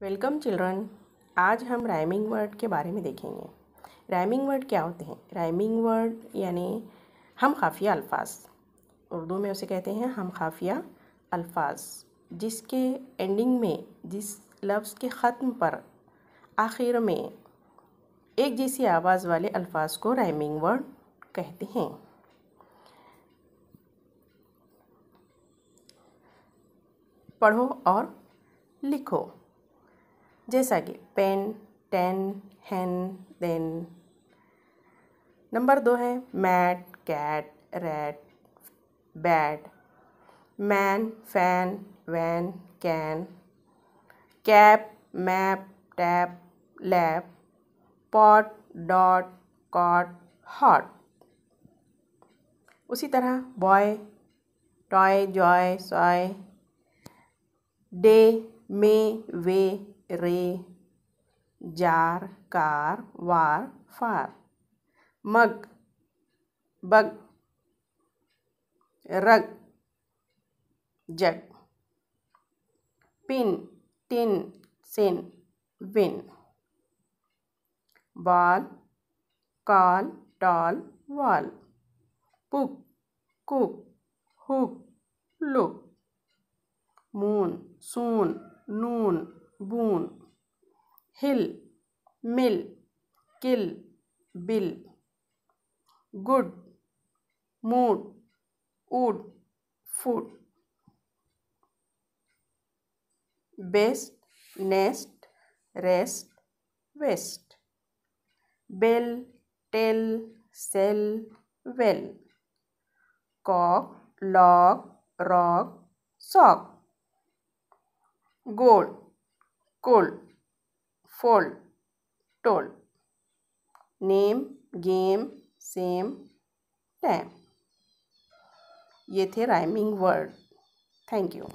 Welcome children. आज हम rhyming word के बारे में देखेंगे। राइमिंग वर्ड क्या होते हैं? राइमिंग वर्ड यानी हम खाफिया अल्फाज, उर्दू में उसे कहते हैं हम खाफिया अल्फाज, जिसके एंडिंग में, जिस लफ्ज़ के ख़त्म पर आखिर में एक जैसी आवाज़ वाले अल्फाज को राइमिंग वर्ड कहते हैं। पढ़ो और लिखो, जैसा कि pen, ten, hen, then. Number 2 है mat, cat, rat, bat, man, fan, van, can, cap, map, tap, lap, pot, dot, cot, hot. उसी तरह boy, toy, joy, soy, day, may, way, ray, jar, car, war, far, mug, bug, rug, jug, pin, tin, sin, win, ball, call, tall, wall, पुक, cook, hook, look, moon, soon, noon, boon, hill, mill, kill, bill, good, mood, wood, food, best, nest, rest, west, bell, tell, sell, well, cock, log, rock, sock, gold, cold, fold, told, name, game, same, tame. ये थे rhyming word. Thank you.